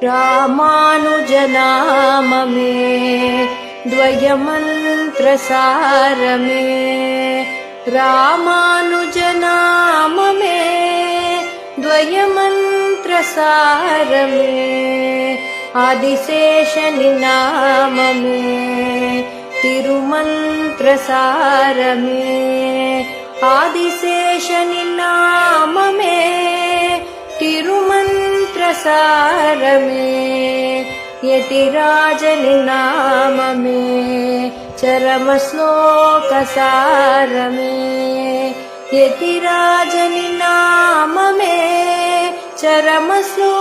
रामानुजनाममे द्वयमन्त्रसारमे रामानुजनाममे द्वयमन्त्रसारमे आदिशेषनिनाममे तिरुमन्त्रसारमे आदिशेषनिनाममे तिरुमन्त्रसारमे यतिराजनिनाममे चरमश्लोकसारमे यतिराजनिनाममे चरमश्लोकसारमे।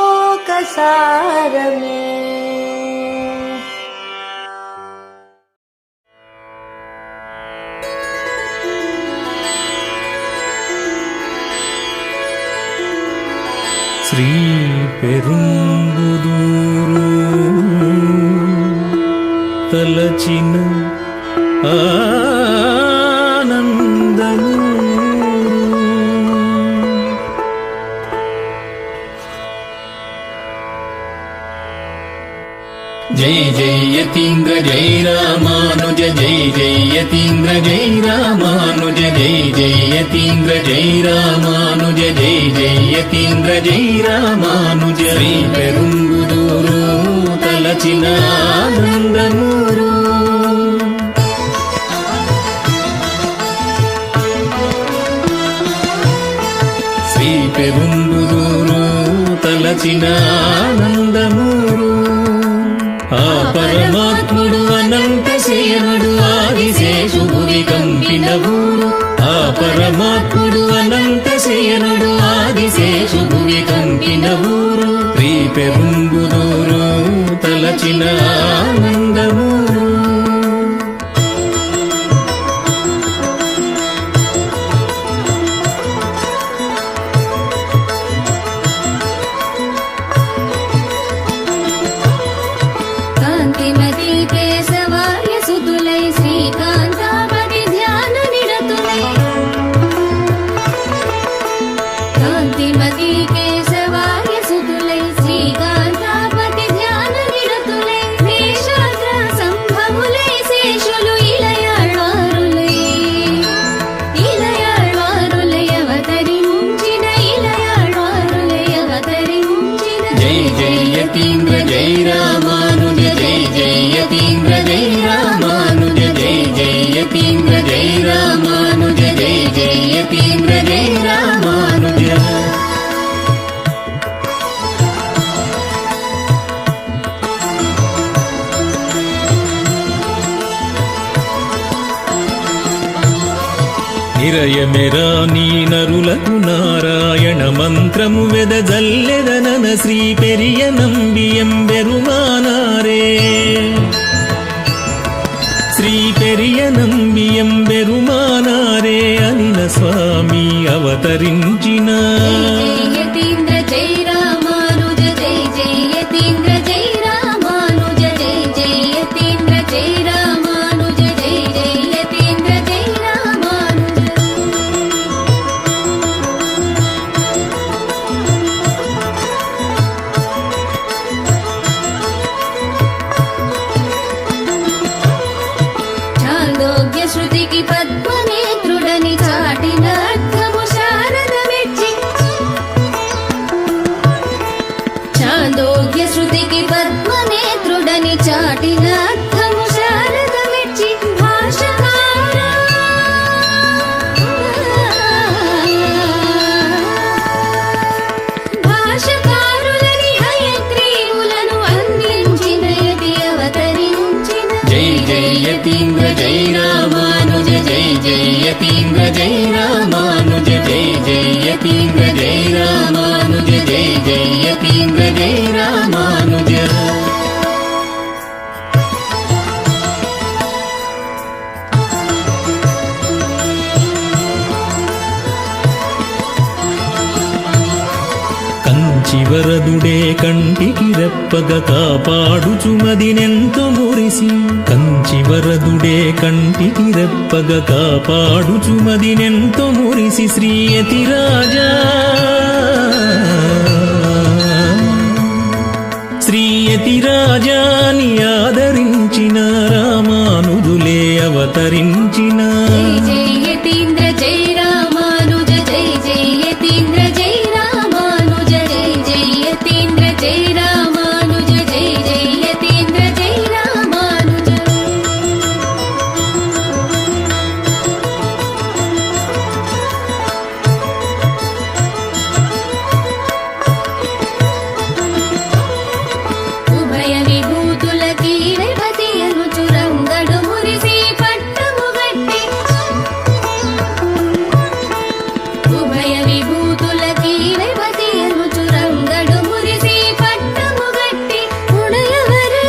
శ్రీ పెరుంబుదూరు తలచిన ఆనందము జై జై యతీంద్ర జై రామానుజ జై జై యతీంద్ర జై రామానుజ జై జై యతీంద్ర జై రామానుజ జై జై యతీంద్ర జై రామానుజ శ్రీ పెరుంబుదూరు తలచిన ఆనందమూరు శ్రీ పెరుంబుదూరు తలచిన ఆనందమూరు ఆ పరమాత్ముడు అనంత శయనుడు ఆదిశేషు భువి కంపిన ఊరు ఆ పరమాత్ముడు అనంత శయనుడు ఆదిశేషు భువి కంపిన ఊరు శ్రీ పెరుంబుదూరు తలచిన ఆనందమూరు యతీంద్ర జై రామానుజ జై జై యతీంద్ర జై రామానుజ జై జై యతీంద్ర జై రామానుజ జై జై యతీంద్ర జై రామానుజ నిరయమెరా నీ నరులకు నారాయణ మంత్రము వెదజల్లెదనన శ్రీ పెరియ నంబియం బెరుమానారే శ్రీ పెరియ నంబియం బెరుమానారే అనిన స్వామి అవతరించిన శృతికి పద్మనేత్రుడని చాటిన అర్థము శారద మెచ్చి చాందోగ్య శృతికి పద్మనేత్రుడని చాటిన అర్థము శారద మెచ్చి భాషకారులని హయగ్రీవులను అందించిన యతి అవతరించిన జై జై యతీంద్ర జై రామానుజ జై జై యతీంద్ర జై రామానుజ జై జై యతీంద్ర జై రామానుజ జై జై యతీంద్ర జై రామానుజ కంచివరదుడే కంటికి రెప్పగ కాపాడుచుమదినెంతో మురిసి కంచివరదుడే కంటికి రెప్పగ కాపాడుచుమదినెంతో మురిసి శ్రీయతిరాజా శ్రీయతిరాజాని ఆదరించిన రామానుజులే అవతరించిన జై యతీంద్ర జై రామానుజ జై జై యతీంద్ర జై రామానుజ జై జై యతీంద్ర జై రామానుజ జై జై యతీంద్ర జై రామానుజ ఉభయ విభూతుల కీరవతియను చురంగడు మురిసి పట్టము గట్టి ఉభయ విభూతుల కీరవతియను చురంగడు మురిసి పట్టము గట్టి ఉడయవరే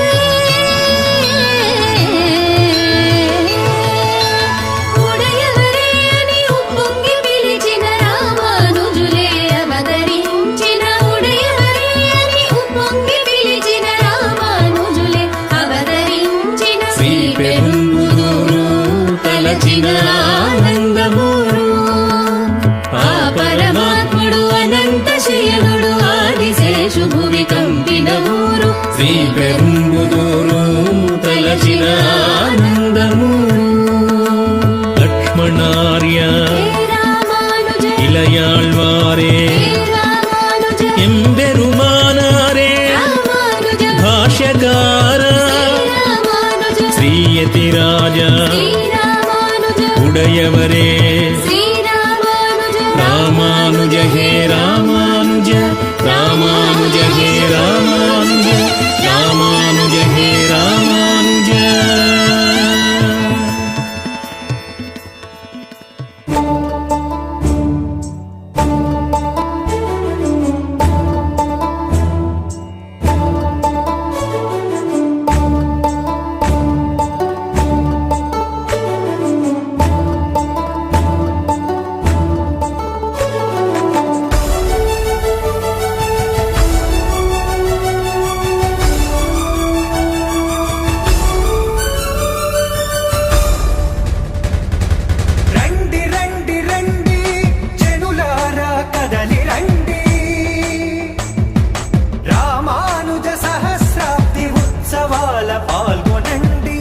ఉడయవరే అని ఉప్పొంగి పిలిచిన రామానుజులే అవతరించిన ఉడయవరే అని ఉప్పొంగి పిలిచిన రామానుజులే అవతరించిన శ్రీ పెరుంబుదూరు తలచిన ఆనందమూరు ఆ పరమాత్ముడు అనంత శయనుడు ఆదిశేషు భువి కంపిన ఊరు శ్రీ పెరుంబుదూరు తలచిన ఆనందమూరు లక్ష్మణార్య హే రామానుజ ఇలయాళ్వారే హే రామానుజ ఎంబెరుమానారే రామానుజ భాష్యకార రామానుజ శ్రీయతిరాజ శ్రీరామానుజ ఉడయవరే శ్రీరామానుజ రామానుజ హే రామానుజ రామానుజ హే రామానుజ రామానుజ హే రామానుజ రండి రండి రండి జనులారా కదలి రండి రామానుజ సహస్రాబ్ది ఉత్సవాల పాల్గొనండి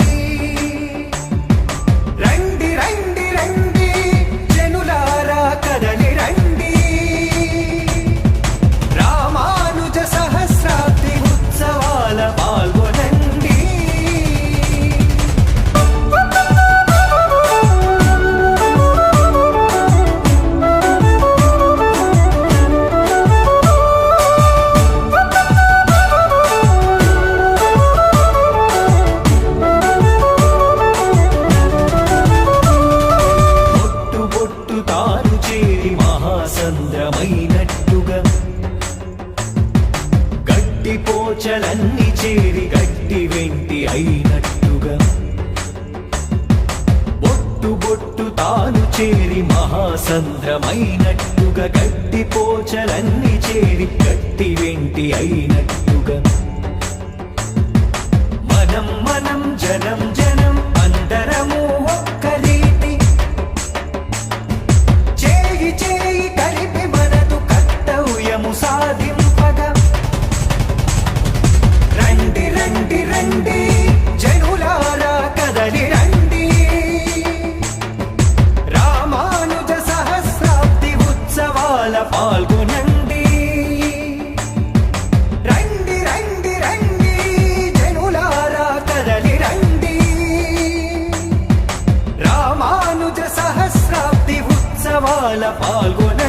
రండి రండి రండి జనులారా కదలి రండి రామానుజ సహస్రాబ్ది ఉత్సవాల పాల్గొనండి బొట్టు బొట్టు తాను చేరి మహాసంద్రమైనట్టుగా గట్టి పోచలన్నీ చేరి గట్టి వెంటి అయినట్టుగా బొట్టు బొట్టు తాను చేరి మహాసంద్రమైనట్టుగా గట్టి పోచలన్నీ చేరి గట్టి వెంటి అయినట్టుగా మనం మనం జనం జనం అందరము ఒక్కరీతి చేయి చేయి కలిపి మనదు కర్తవ్యము సాధింపగా రండి రండి రండి జనులారా కదలి రండి రామానుజ సహస్రాబ్ది ఉత్సవాల పాల్గొనండి రండి రండి రండి జనులారా కదలి రండి రామానుజ సహస్రాబ్ది ఉత్సవాల పాల్గొనండి